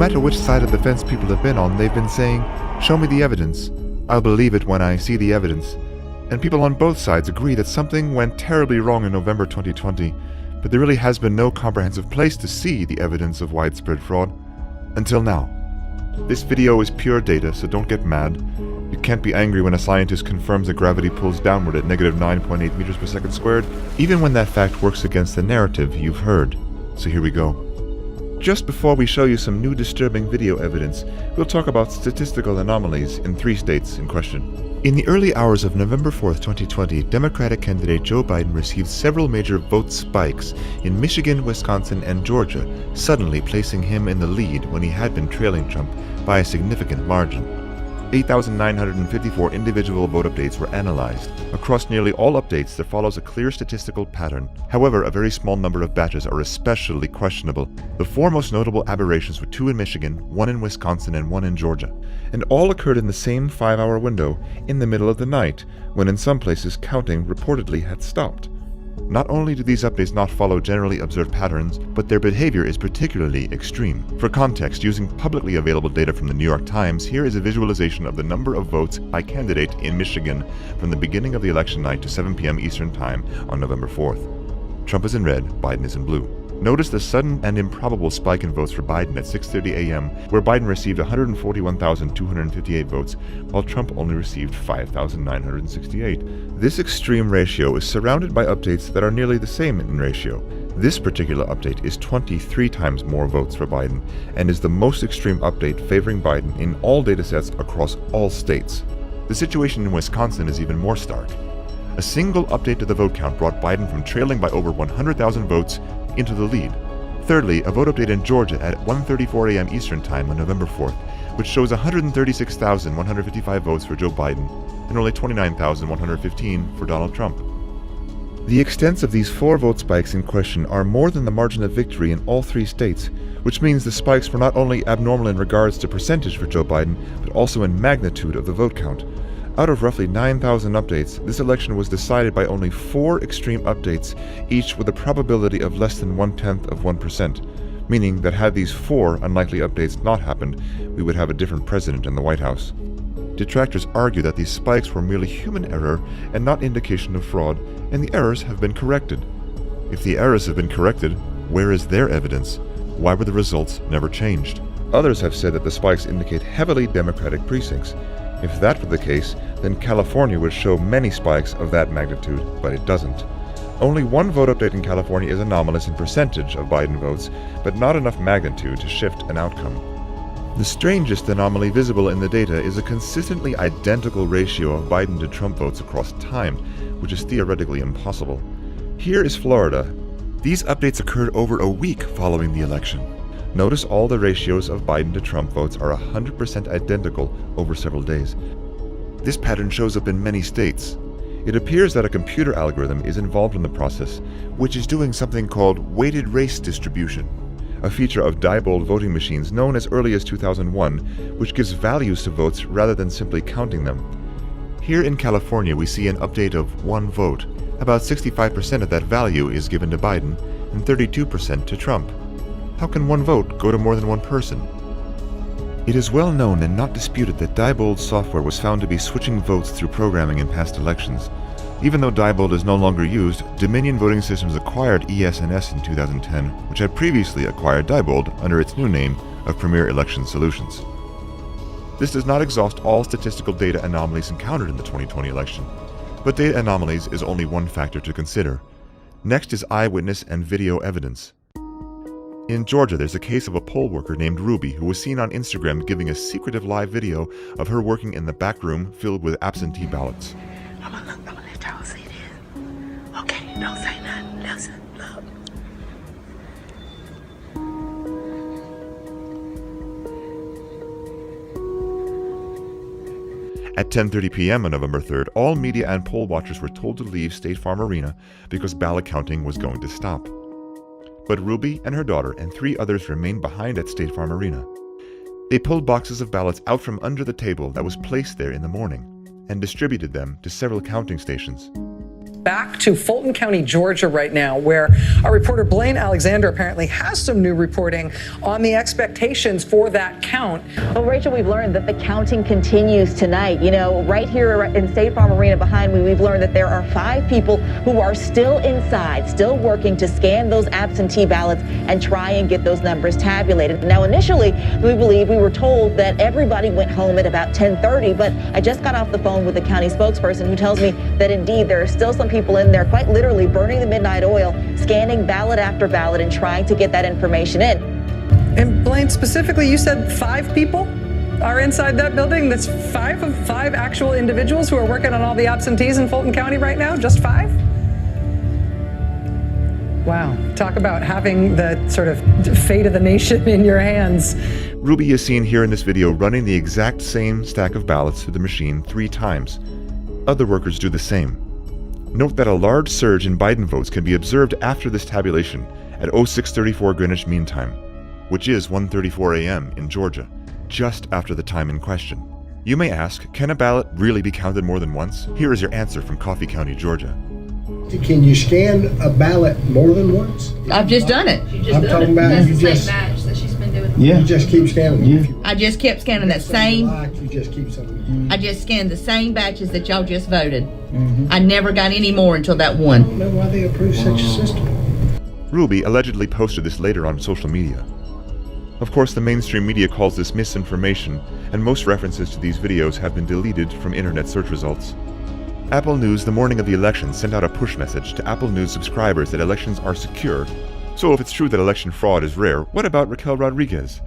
matter which side of the fence people have been on, they've been saying, "Show me the evidence. I'll believe it when I see the evidence." And people on both sides agree that something went terribly wrong in November 2020, but there really has been no comprehensive place to see the evidence of widespread fraud until now. This video is pure data, so don't get mad. You can't be angry when a scientist confirms that gravity pulls downward at negative 9.8 meters per second squared, even when that fact works against the narrative you've heard. So here we go. Just before we show you some new disturbing video evidence, we'll talk about statistical anomalies in 3 states in question. In the early hours of November 4th, 2020, Democratic candidate Joe Biden received several major vote spikes in Michigan, Wisconsin, and Georgia, suddenly placing him in the lead when he had been trailing Trump by a significant margin. 8,954 individual vote updates were analyzed. Across nearly all updates, there follows a clear statistical pattern. However, a very small number of batches are especially questionable. The 4 most notable aberrations were 2 in Michigan, 1 in Wisconsin, and 1 in Georgia. And all occurred in the same 5-hour window, in the middle of the night, when in some places counting reportedly had stopped. Not only do these updates not follow generally observed patterns, but their behavior is particularly extreme. For context, using publicly available data from the New York Times, here is a visualization of the number of votes by candidate in Michigan from the beginning of the election night to 7 p.m. Eastern Time on November 4th. Trump is in red, Biden is in blue. Notice the sudden and improbable spike in votes for Biden at 6:30 a.m., where Biden received 141,258 votes, while Trump only received 5,968. This extreme ratio is surrounded by updates that are nearly the same in ratio. This particular update is 23 times more votes for Biden, and is the most extreme update favoring Biden in all datasets across all states. The situation in Wisconsin is even more stark. A single update to the vote count brought Biden from trailing by over 100,000 votes into the lead. Thirdly, a vote update in Georgia at 1:34 a.m. Eastern Time on November 4th, which shows 136,155 votes for Joe Biden and only 29,115 for Donald Trump. The extents of these 4 vote spikes in question are more than the margin of victory in all 3 states, which means the spikes were not only abnormal in regards to percentage for Joe Biden, but also in magnitude of the vote count. Out of roughly 9,000 updates, this election was decided by only 4 extreme updates, each with a probability of less than 0.1%, meaning that had these 4 unlikely updates not happened, we would have a different president in the White House. Detractors argue that these spikes were merely human error and not indication of fraud, and the errors have been corrected. If the errors have been corrected, where is their evidence? Why were the results never changed? Others have said that the spikes indicate heavily Democratic precincts. If that were the case, then California would show many spikes of that magnitude, but it doesn't. Only 1 vote update in California is anomalous in percentage of Biden votes, but not enough magnitude to shift an outcome. The strangest anomaly visible in the data is a consistently identical ratio of Biden to Trump votes across time, which is theoretically impossible. Here is Florida. These updates occurred over a week following the election. Notice all the ratios of Biden to Trump votes are 100% identical over several days. This pattern shows up in many states. It appears that a computer algorithm is involved in the process, which is doing something called weighted race distribution, a feature of Diebold voting machines known as early as 2001, which gives values to votes rather than simply counting them. Here in California, we see an update of 1 vote. About 65% of that value is given to Biden and 32% to Trump. How can 1 vote go to more than 1 person? It is well known and not disputed that Diebold software was found to be switching votes through programming in past elections. Even though Diebold is no longer used, Dominion Voting Systems acquired ES&S in 2010, which had previously acquired Diebold under its new name of Premier Election Solutions. This does not exhaust all statistical data anomalies encountered in the 2020 election, but data anomalies is only one factor to consider. Next is eyewitness and video evidence. In Georgia, there's a case of a poll worker named Ruby who was seen on Instagram giving a secretive live video of her working in the back room filled with absentee ballots. I'm gonna let y'all see this. Okay, don't say nothing. Listen, look. At 10:30 p.m. on November 3rd, all media and poll watchers were told to leave State Farm Arena because ballot counting was going to stop. But Ruby and her daughter and 3 others remained behind at State Farm Arena. They pulled boxes of ballots out from under the table that was placed there in the morning and distributed them to several counting stations. back to Fulton County, Georgia right now, where our reporter Blaine Alexander apparently has some new reporting on the expectations for that count. Well, Rachel, we've learned that the counting continues tonight. You know, right here in State Farm Arena behind me, we've learned that there are 5 people who are still inside, still working to scan those absentee ballots and try and get those numbers tabulated. Now, initially, we were told that everybody went home at about 10:30, but I just got off the phone with the county spokesperson who tells me that indeed there are still some people in there quite literally burning the midnight oil, scanning ballot after ballot and trying to get that information in. And Blaine, specifically, you said 5 people are inside that building? That's 5 of 5 actual individuals who are working on all the absentees in Fulton County right now? Just 5? Wow. Talk about having the sort of fate of the nation in your hands. Ruby is seen here in this video running the exact same stack of ballots through the machine 3 times. Other workers do the same. Note that a large surge in Biden votes can be observed after this tabulation at 0634 Greenwich Mean Time, which is 1:34 a.m. in Georgia, just after the time in question. You may ask, can a ballot really be counted more than once? Here is your answer from Coffee County, Georgia. Can you scan a ballot more than once? I've just done it. I'm talking about That's you the just, same batch that she's been doing. you just keep scanning them. If you I just kept scanning that same. like, you just keep something. I just scanned the same batches that y'all just voted. I never got any more until that one. I don't know why they approve such a system. Ruby allegedly posted this later on social media. Of course, the mainstream media calls this misinformation, and most references to these videos have been deleted from internet search results. Apple News the morning of the election sent out a push message to Apple News subscribers that elections are secure. So if it's true that election fraud is rare, what about Raquel Rodriguez?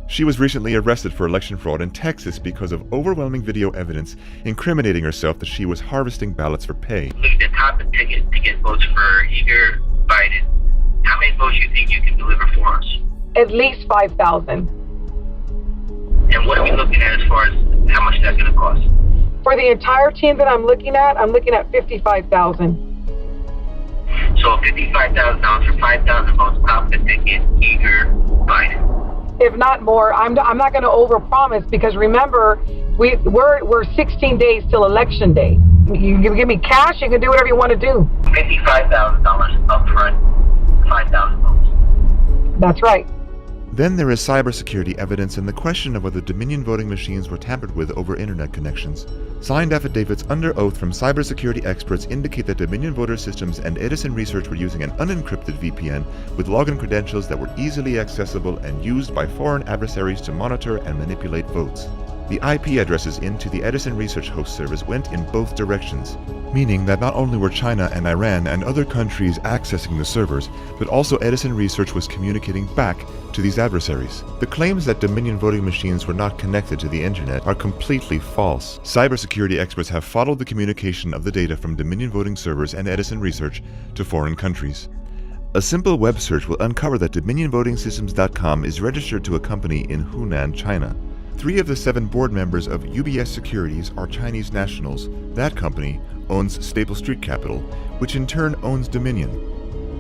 She was recently arrested for election fraud in Texas because of overwhelming video evidence incriminating herself that she was harvesting ballots for pay. The top ticket to get votes for either Biden. How many votes you think you can deliver for us? At least 5,000. And what are we looking at as far as how much that's going to cost? For the entire team that I'm looking at 55,000. So $55,000 for 5,000 votes, top the ticket, eager Biden. If not more, I'm not going to overpromise because remember, we're 16 days till election day. You give me cash, you can do whatever you want to do. $55,000 up front, 5,000 votes. That's right. Then there is cybersecurity evidence and the question of whether Dominion voting machines were tampered with over internet connections. Signed affidavits under oath from cybersecurity experts indicate that Dominion voter systems and Edison Research were using an unencrypted VPN with login credentials that were easily accessible and used by foreign adversaries to monitor and manipulate votes. The IP addresses into the Edison Research host service went in both directions, meaning that not only were China and Iran and other countries accessing the servers, but also Edison Research was communicating back to these adversaries. The claims that Dominion voting machines were not connected to the internet are completely false. Cybersecurity experts have followed the communication of the data from Dominion voting servers and Edison Research to foreign countries. A simple web search will uncover that DominionVotingSystems.com is registered to a company in Hunan, China. 3 of the 7 board members of UBS Securities are Chinese nationals. That company owns Staple Street Capital, which in turn owns Dominion.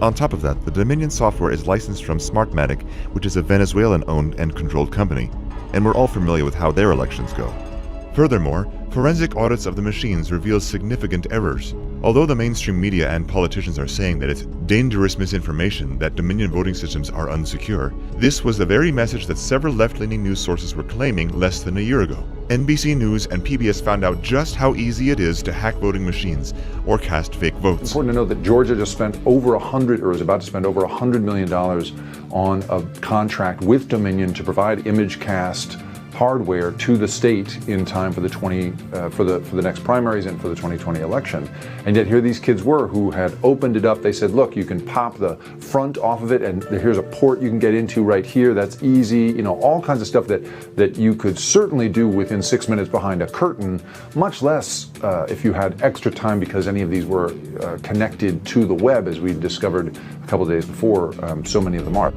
On top of that, the Dominion software is licensed from Smartmatic, which is a Venezuelan-owned and controlled company, and we're all familiar with how their elections go. Furthermore, forensic audits of the machines reveal significant errors. Although the mainstream media and politicians are saying that it's dangerous misinformation that Dominion voting systems are unsecure, this was the very message that several left-leaning news sources were claiming less than a year ago. NBC News and PBS found out just how easy it is to hack voting machines or cast fake votes. It's important to note that Georgia just spent over is about to spend over $100 million on a contract with Dominion to provide image cast hardware to the state in time for the for the next primaries and for the 2020 election. And yet here these kids were who had opened it up. They said, look, you can pop the front off of it and here's a port you can get into right here. That's easy. You know, all kinds of stuff that you could certainly do within 6 minutes behind a curtain, much less if you had extra time because any of these were connected to the web, as we discovered a couple of days before. So many of them are.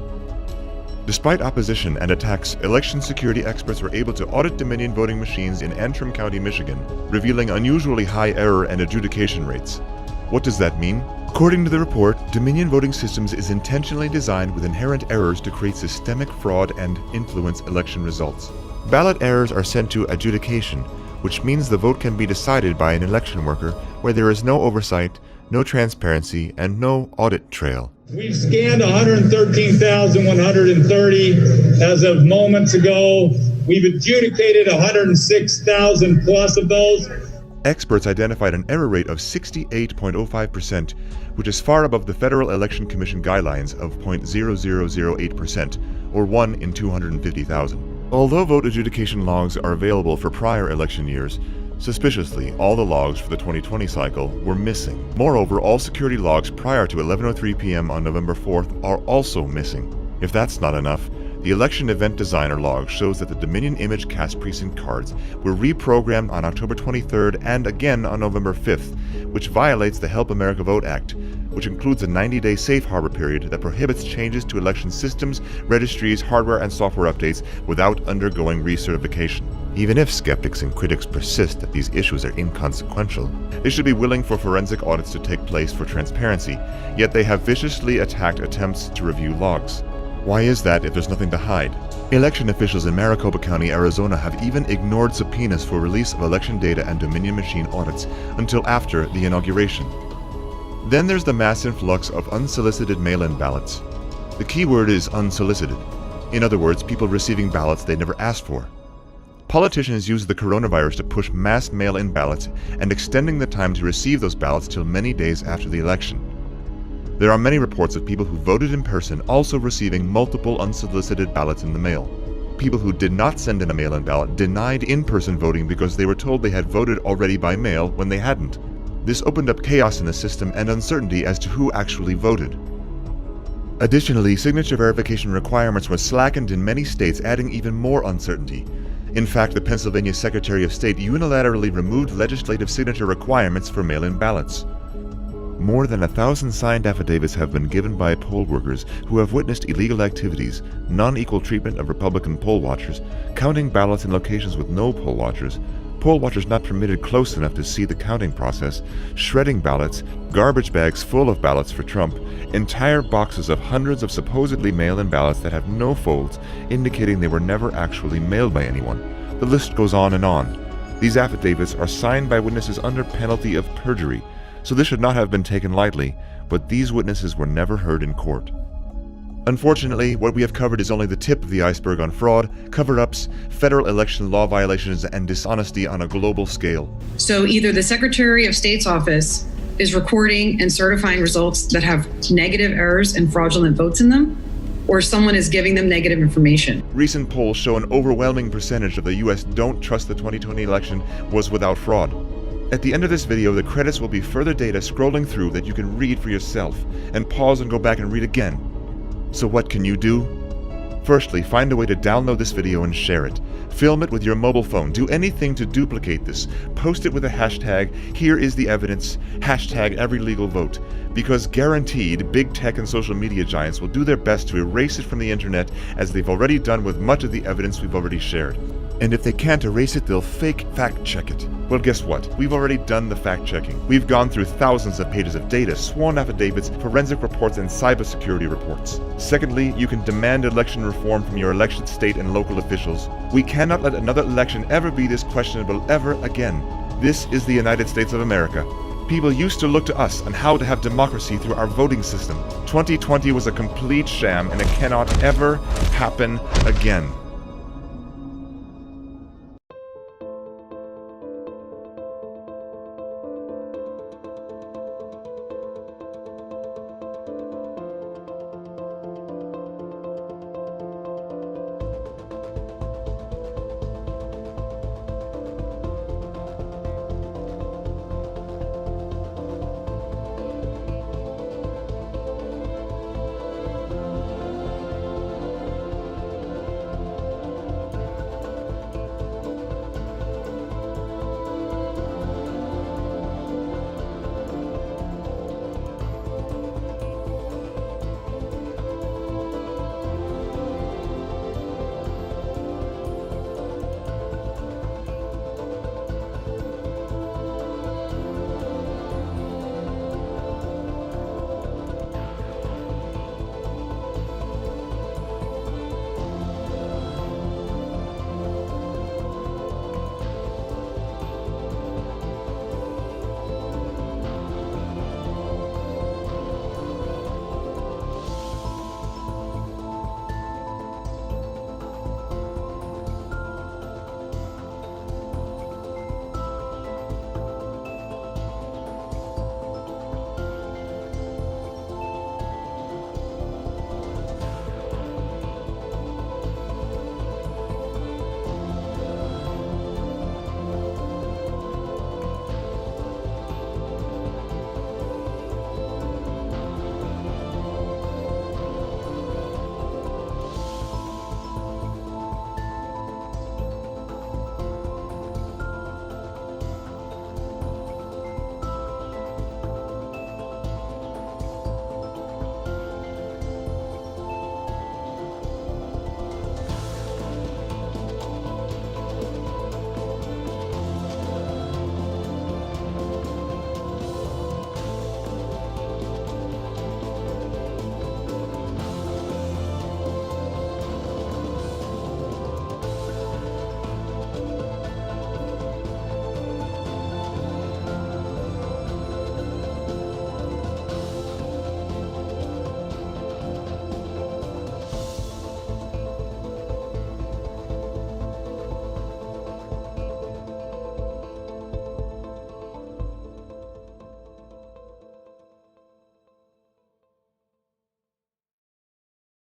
Despite opposition and attacks, election security experts were able to audit Dominion voting machines in Antrim County, Michigan, revealing unusually high error and adjudication rates. What does that mean? According to the report, Dominion Voting Systems is intentionally designed with inherent errors to create systemic fraud and influence election results. Ballot errors are sent to adjudication, which means the vote can be decided by an election worker where there is no oversight, no transparency, and no audit trail. We've scanned 113,130 as of moments ago. We've adjudicated 106,000 plus of those. Experts identified an error rate of 68.05%, which is far above the Federal Election Commission guidelines of 0.0008%, or 1 in 250,000. Although vote adjudication logs are available for prior election years, suspiciously, all the logs for the 2020 cycle were missing. Moreover, all security logs prior to 11:03 p.m. on November 4th are also missing. If that's not enough, the election event designer log shows that the Dominion ImageCast precinct cards were reprogrammed on October 23rd and again on November 5th, which violates the Help America Vote Act, which includes a 90-day safe harbor period that prohibits changes to election systems, registries, hardware, and software updates without undergoing recertification. Even if skeptics and critics persist that these issues are inconsequential, they should be willing for forensic audits to take place for transparency, yet they have viciously attacked attempts to review logs. Why is that if there's nothing to hide? Election officials in Maricopa County, Arizona have even ignored subpoenas for release of election data and Dominion machine audits until after the inauguration. Then there's the mass influx of unsolicited mail-in ballots. The key word is unsolicited. In other words, people receiving ballots they never asked for. Politicians use the coronavirus to push mass mail-in ballots and extending the time to receive those ballots till many days after the election. There are many reports of people who voted in person also receiving multiple unsolicited ballots in the mail. People who did not send in a mail-in ballot denied in-person voting because they were told they had voted already by mail when they hadn't. This opened up chaos in the system and uncertainty as to who actually voted. Additionally, signature verification requirements were slackened in many states, adding even more uncertainty. In fact, the Pennsylvania Secretary of State unilaterally removed legislative signature requirements for mail-in ballots. More than 1,000 signed affidavits have been given by poll workers who have witnessed illegal activities, non-equal treatment of Republican poll watchers, counting ballots in locations with no poll watchers not permitted close enough to see the counting process, shredding ballots, garbage bags full of ballots for Trump, entire boxes of hundreds of supposedly mail-in ballots that have no folds, indicating they were never actually mailed by anyone. The list goes on and on. These affidavits are signed by witnesses under penalty of perjury, so this should not have been taken lightly, but these witnesses were never heard in court. Unfortunately, what we have covered is only the tip of the iceberg on fraud, cover-ups, federal election law violations, and dishonesty on a global scale. So either the Secretary of State's office is recording and certifying results that have negative errors and fraudulent votes in them, or someone is giving them negative information. Recent polls show an overwhelming percentage of the U.S. don't trust the 2020 election was without fraud. At the end of this video, the credits will be further data scrolling through that you can read for yourself, and pause and go back and read again. So what can you do? Firstly, find a way to download this video and share it. Film it with your mobile phone. Do anything to duplicate this. Post it with a hashtag, "Here is the evidence," hashtag #EveryLegalVote. Because guaranteed, big tech and social media giants will do their best to erase it from the internet, as they've already done with much of the evidence we've already shared. And if they can't erase it, they'll fake fact-check it. Well, guess what? We've already done the fact-checking. We've gone through thousands of pages of data, sworn affidavits, forensic reports, and cybersecurity reports. Secondly, you can demand election reform from your elected state and local officials. We cannot let another election ever be this questionable ever again. This is the United States of America. People used to look to us on how to have democracy through our voting system. 2020 was a complete sham, and it cannot ever happen again.